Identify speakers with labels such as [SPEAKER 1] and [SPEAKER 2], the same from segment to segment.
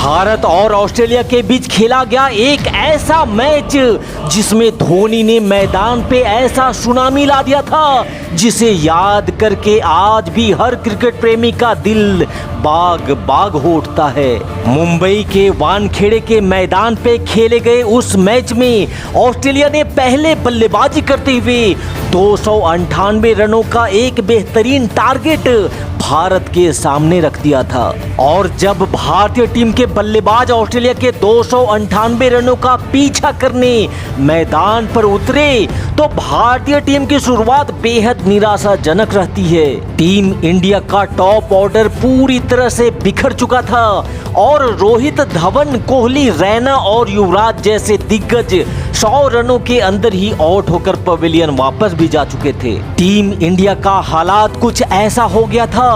[SPEAKER 1] भारत और ऑस्ट्रेलिया के बीच खेला गया एक ऐसा मैच जिसमें धोनी ने मैदान पे ऐसा सुनामी ला दिया था जिसे याद करके आज भी हर क्रिकेट प्रेमी का दिल बाग बाग हो उठता है। मुंबई के वानखेड़े के मैदान पे खेले गए उस मैच में ऑस्ट्रेलिया ने पहले बल्लेबाजी करते हुए 298 रनों का एक बेहतरीन टारगेट भारत के सामने रख दिया था और जब भारतीय टीम के बल्लेबाज ऑस्ट्रेलिया के 298 रनों का पीछा करने मैदान पर उतरे तो भारतीय टीम की शुरुआत बेहद निराशाजनक रहती है। टीम इंडिया का टॉप ऑर्डर पूरी तरह से बिखर चुका था और रोहित, धवन, कोहली, रैना और युवराज जैसे दिग्गज 100 रनों के अंदर ही आउट होकर पवेलियन वापस भी जा चुके थे। टीम इंडिया का हालात कुछ ऐसा हो गया था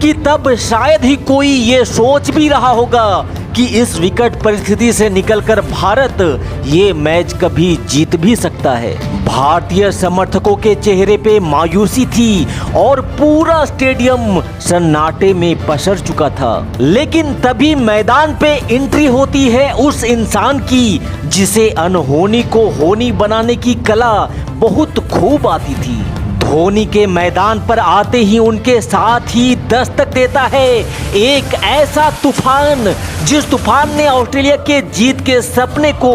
[SPEAKER 1] कि तब शायद ही कोई ये सोच भी रहा होगा कि इस विकट परिस्थिति से निकलकर भारत ये मैच कभी जीत भी सकता है। भारतीय समर्थकों के चेहरे पे मायूसी थी और पूरा स्टेडियम सन्नाटे में पसर चुका था। लेकिन तभी मैदान पे एंट्री होती है उस इंसान की जिसे अनहोनी को होनी बनाने की कला बहुत खूब आती थी। धोनी के मैदान पर आते ही उनके साथ ही दस्तक देता है एक ऐसा तूफान जिस तूफान ने ऑस्ट्रेलिया के जीत के सपने को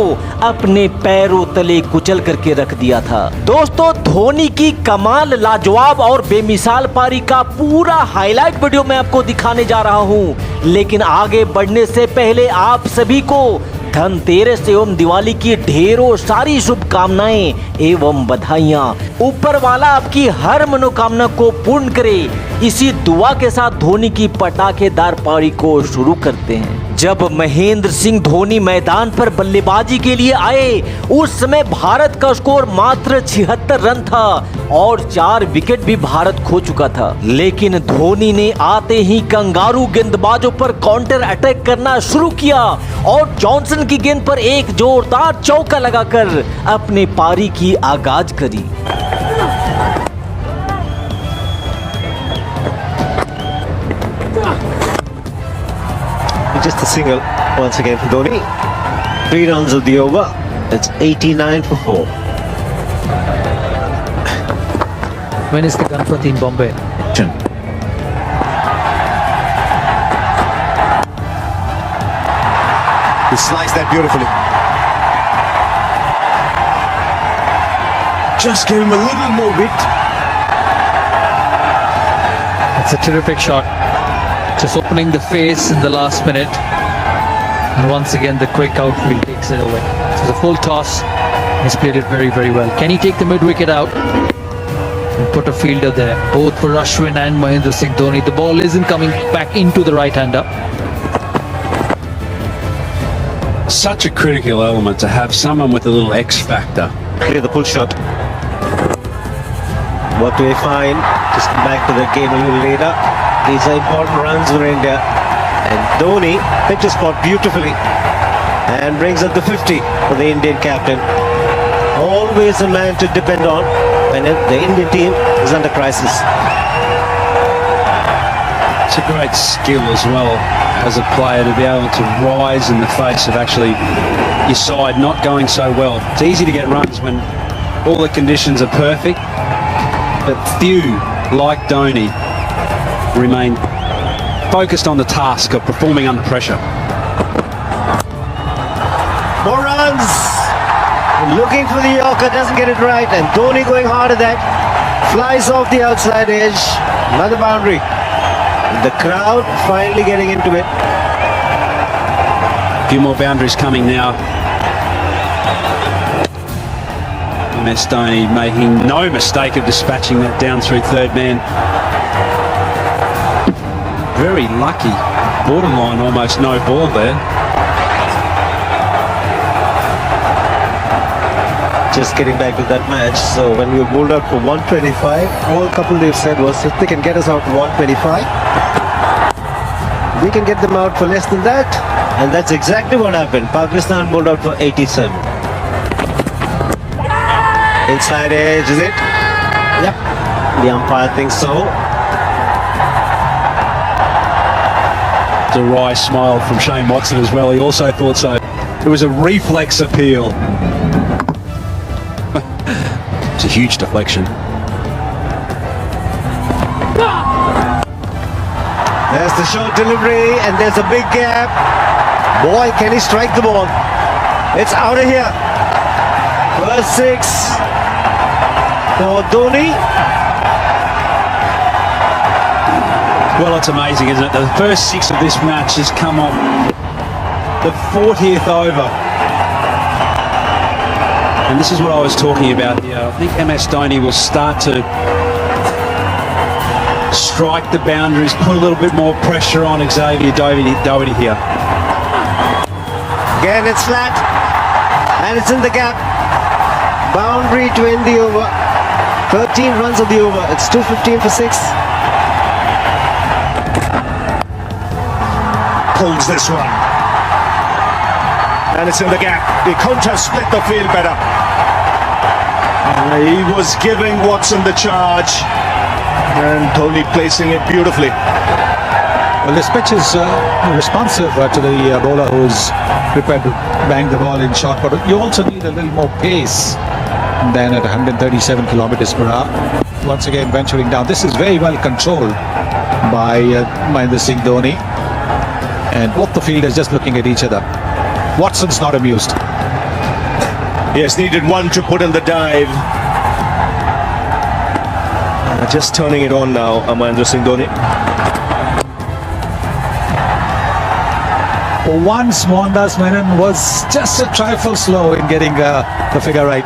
[SPEAKER 1] अपने पैरों तले कुचल करके रख दिया था। दोस्तों, धोनी की कमाल, लाजवाब और बेमिसाल पारी का पूरा हाईलाइट वीडियो मैं आपको दिखाने जा रहा हूं। लेकिन आगे बढ़ने से पहले आप सभी को धनतेरस एवं दिवाली की ढेरों सारी शुभकामनाएं एवं बधाइयां। ऊपर वाला आपकी हर मनोकामना को पूर्ण करे, इसी दुआ के साथ धोनी की पटाखेदार पारी को शुरू करते हैं। जब महेंद्र सिंह धोनी मैदान पर बल्लेबाजी के लिए आए उस समय भारत का स्कोर मात्र 76 रन था और 4 विकेट भी भारत खो चुका था। लेकिन धोनी ने आते ही कंगारू गेंदबाजों पर काउंटर अटैक करना शुरू किया और जॉनसन की गेंद पर एक जोरदार चौका लगाकर अपने पारी की आगाज करी।
[SPEAKER 2] Just a single once again for Dhoni. 3 runs of the over. It's 89 for 4.
[SPEAKER 3] When is the Ganpati in Bombay?
[SPEAKER 2] He sliced that beautifully. Just give him a little more width.
[SPEAKER 3] It's a terrific shot. Just opening the face in the last minute. And once again the quick outfield takes it away. So the full toss. He's played it very, very well. Can he take the mid wicket out? And put a fielder there. Both for Ashwin and Mahendra Singh Dhoni. The ball isn't coming back into the right-hander.
[SPEAKER 4] Such a critical element to have someone with a little X factor.
[SPEAKER 2] Clear the pull shot. What do we find? Just come back to the game a little later. These are important runs for India. And Dhoni picked a spot beautifully and brings up the 50 for the Indian captain. Always a man to depend on when the Indian team is under crisis.
[SPEAKER 4] It's a great skill as well as a player to be able to rise in the face of actually your side not going so well. It's easy to get runs when all the conditions are perfect, but few like Dhoni remain focused on the task of performing under pressure.
[SPEAKER 2] More runs! Looking for the Yorker, doesn't get it right, and Dhoni going hard at that. Flies off the outside edge. Another boundary. The crowd finally getting into it.
[SPEAKER 4] A few more boundaries coming now. MS Dhoni making no mistake of dispatching that down through third man. Very lucky, borderline almost no ball there.
[SPEAKER 2] Just getting back to that match. So when we were bowled out for 125, all couple they've said was if they can get us out for 125, we can get them out for less than that. And that's exactly what happened. Pakistan bowled out for 87. Inside edge, is it? Yep. The umpire thinks so.
[SPEAKER 4] The wry smile from Shane Watson as well. He also thought so. It was a reflex appeal. It's a huge deflection.
[SPEAKER 2] There's the short delivery, and there's a big gap. Boy, can he strike the ball. It's out of here. First 6 for Dhoni.
[SPEAKER 4] Well, it's amazing, isn't it? The first 6 of this match has come up the 40th over. And this is what I was talking about here. I think MS Dhoni will start to strike the boundaries, put a little bit more pressure on Xavier Doherty here.
[SPEAKER 2] Again, it's flat, and it's in the gap. Boundary to end the over. 13 runs of the over. It's 2:15 for 6.
[SPEAKER 5] Pulls this one, and it's in the gap. They couldn't have split the field better. He was giving Watson the charge, and Dhoni placing it beautifully.
[SPEAKER 6] Well, this pitch is responsive to the bowler who's prepared to bang the ball in short, but you also need a little more pace than at 137 kilometers per hour. Once again, venturing down. This is very well controlled by Mahendra Singh Dhoni, and both the fielders just looking at each other. Watson's not amused.
[SPEAKER 5] Yes, needed one to put in the dive.
[SPEAKER 2] Just turning it on now, Mahendra Singh Dhoni.
[SPEAKER 6] For once, Mohandas Menon was just a trifle slow in getting the figure right.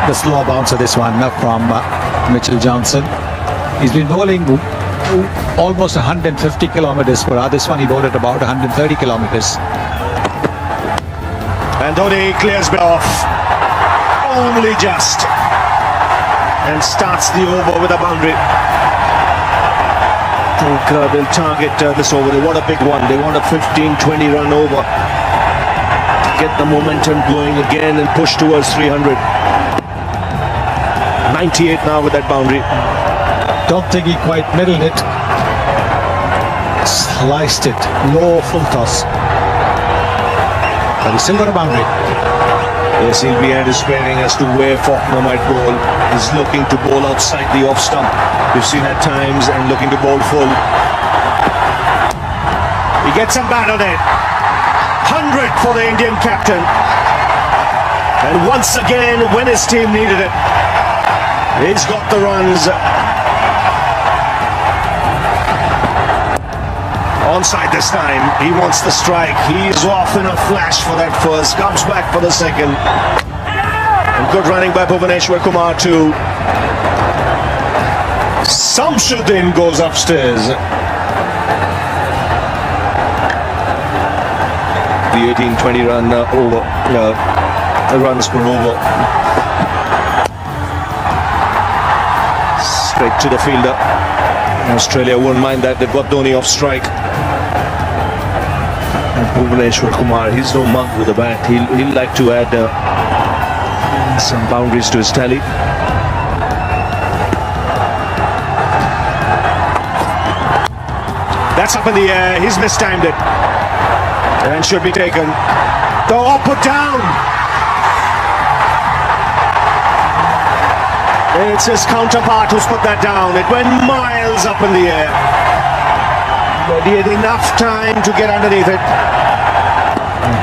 [SPEAKER 6] The slow bouncer, this one from Mitchell Johnson. He's been bowling almost 150 kilometers per hour. This one he bowled at about 130 kilometers.
[SPEAKER 5] And Dhoni clears it off, only just, and starts the over with a boundary.
[SPEAKER 2] I think they'll target this over. They want a big one. They want a 15-20 run over to get the momentum going again and push towards 300. 98 now with that boundary.
[SPEAKER 6] Don't think he quite middled it. Sliced it. Low full toss. But he's still got a boundary.
[SPEAKER 2] Yes, he'll be anticipating as to where Faulkner might bowl. He's looking to bowl outside the off stump. We've seen at times, and looking to bowl full.
[SPEAKER 5] He gets him back on it. 100 for the Indian captain. And once again, when his team needed it, he's got the runs. Onside this time. He wants the strike. He's off in a flash for that first. Comes back for the second. And good running by Bhuvaneshwar Kumar too. Samshuddin goes upstairs.
[SPEAKER 2] The 18-20 run over. Runs per over. Straight to the fielder. Australia won't mind that. They've got Dhoni off strike. And Bhuvaneshwar Kumar, he's no mug with a bat. He'll like to add some boundaries to his tally.
[SPEAKER 5] That's up in the air. He's mistimed it. And should be taken. Oh, put down. It's his counterpart who's put that down. It went miles up in the air. But he had enough time to get underneath it.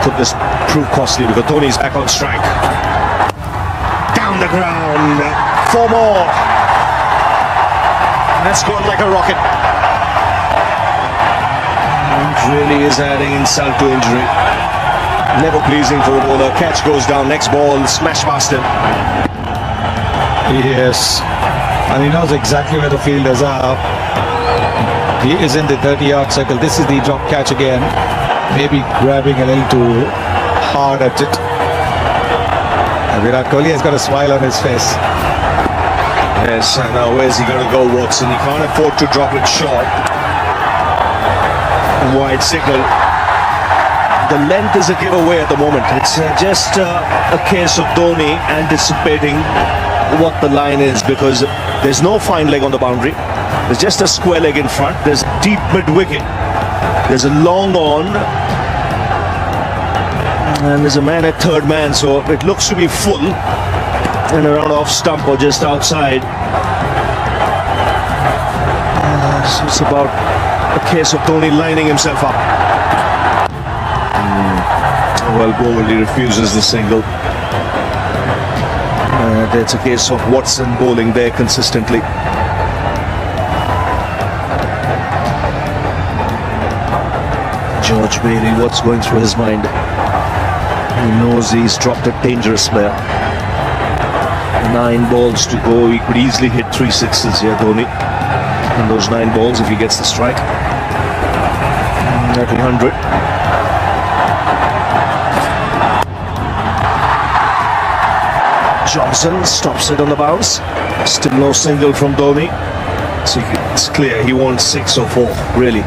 [SPEAKER 2] Could this prove costly because Dhoni's back on strike?
[SPEAKER 5] Down the ground. 4 more. That's gone like a rocket.
[SPEAKER 2] It really is adding insult to injury. Never pleasing for the bowler. Catch goes down. Next ball, smash past him.
[SPEAKER 6] Yes. And he knows exactly where the fielders are. He is in the 30-yard circle. This is the drop catch again. Maybe grabbing a little too hard at it. And Virat Kohli has got a smile on his face.
[SPEAKER 2] Yes, and now where's he going to go, Watson? He can't afford to drop it short. Wide signal. The length is a giveaway at the moment. It's just a case of Dhoni anticipating what the line is, because there's no fine leg on the boundary. There's just a square leg in front. There's deep mid-wicket.
[SPEAKER 5] There's a long on. And there's a man at third man, so it looks to be full. And around off stump or just outside. So it's about a case of Dhoni lining himself up. Well, bowled, he refuses the single. It's a case of Watson bowling there consistently. George Bailey, what's going through his mind? He knows he's dropped a dangerous player. 9 balls to go. He could easily hit 3 sixes here, Dhoni. In those 9 balls, if he gets the strike. That'll be 100. Johnson stops it on the bounce. Still no single from Dhoni. So it's clear he wants 6 or 4, really.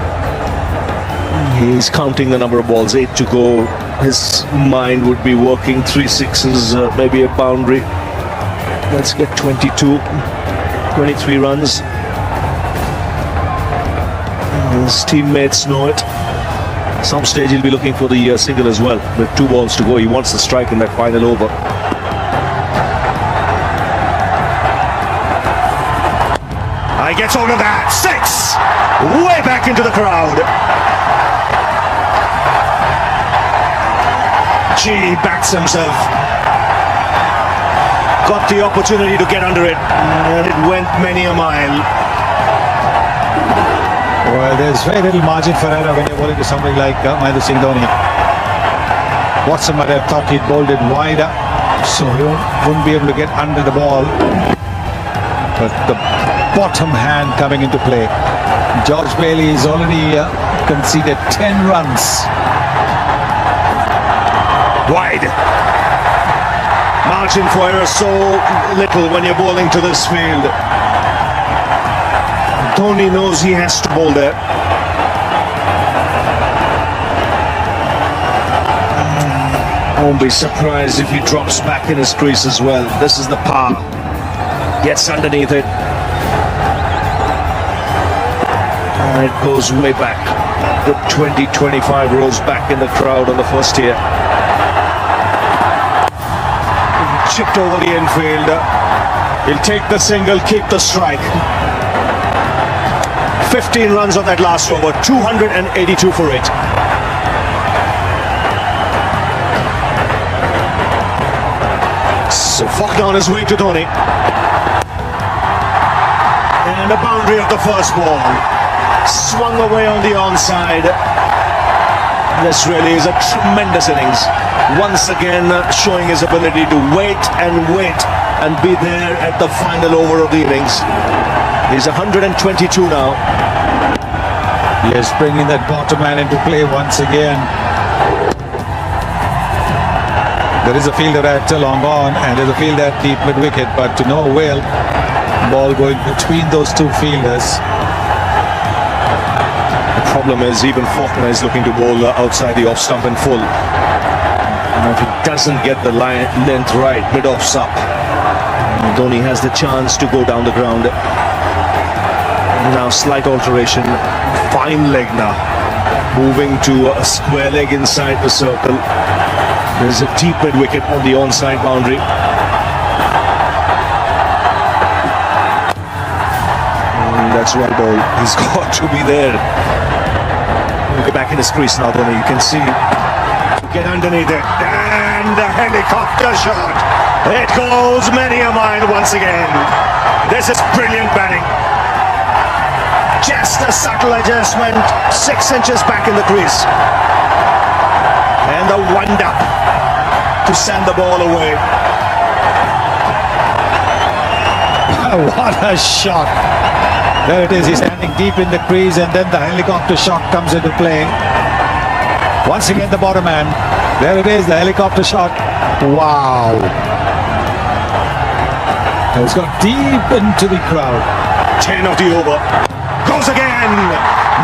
[SPEAKER 5] He's counting the number of balls, 8 to go. His mind would be working 3 sixes, maybe a boundary. Let's get 22, 23 runs. His teammates know it. Some stage he'll be looking for the single as well. With 2 balls to go, he wants the strike in that final over. He gets hold of that. 6! Way back into the crowd. He backs himself. Got the opportunity to get under it, and it went many a mile.
[SPEAKER 6] Well, there's very little margin for error when you're bowling to somebody like Mahendra Singh Dhoni. Watson might have thought he'd bowled it wider, so he wouldn't be able to get under the ball. But the bottom hand coming into play. George Bailey has already conceded 10 runs.
[SPEAKER 5] Wide. Margin for error so little when you're bowling to this field. Dhoni knows he has to bowl there. Won't be surprised if he drops back in his crease as well. This is the power. Gets underneath it. And it goes way back. Good 20-25 rows back in the crowd on the first tier. Chipped over the infield. He'll take the single, keep the strike. 15 runs on that last over, 282 for it. So Faulkner on his way to Dhoni. And a boundary of the first ball. Swung away on the onside. This really is a tremendous innings. Once again showing his ability to wait and be there at the final over of the innings. He's 122 now.
[SPEAKER 6] Yes, bringing that bottom man into play once again. There is a fielder at long on and there's a fielder at deep mid-wicket, but to no avail. Ball going between those 2 fielders.
[SPEAKER 5] The problem is even Faulkner is looking to bowl outside the off stump in full. And if he doesn't get the length right, mid-off's up. Dhoni has the chance to go down the ground. Now slight alteration. Fine leg now. Moving to a square leg inside the circle. There's a deep mid-wicket on the onside boundary. That's well ball. He's got to be there. Look back in his crease now, Dhoni. You can see. Get underneath it. And the helicopter shot. It goes many a mile once again. This is brilliant batting. Just a subtle adjustment. 6 inches back in the crease. And the wind up to send the ball away.
[SPEAKER 6] What a shot. There it is, he's standing deep in the crease and then the helicopter shot comes into play. Once again the bottom man. There it is, the helicopter shot. Wow. It's gone deep into the crowd.
[SPEAKER 5] 10 of the over. Goes again.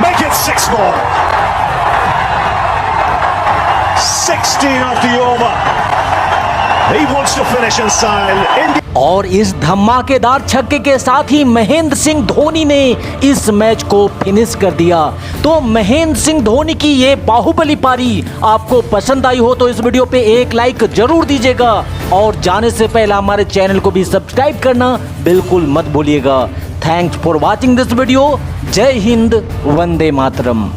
[SPEAKER 5] Make it 6 more. 16 of the over. He wants to finish in style.
[SPEAKER 1] और इस धमाकेदार छक्के के साथ ही महेंद्र सिंह धोनी ने इस match को finish कर दिया। तो महेंद्र सिंह धोनी की ये बाहुबली पारी आपको पसंद आई हो तो इस वीडियो पे एक लाइक जरूर दीजिएगा और जाने से पहले हमारे चैनल को भी सब्सक्राइब करना बिल्कुल मत भूलिएगा। Thanks for watching this video. जय हिंद, वंदे मातरम।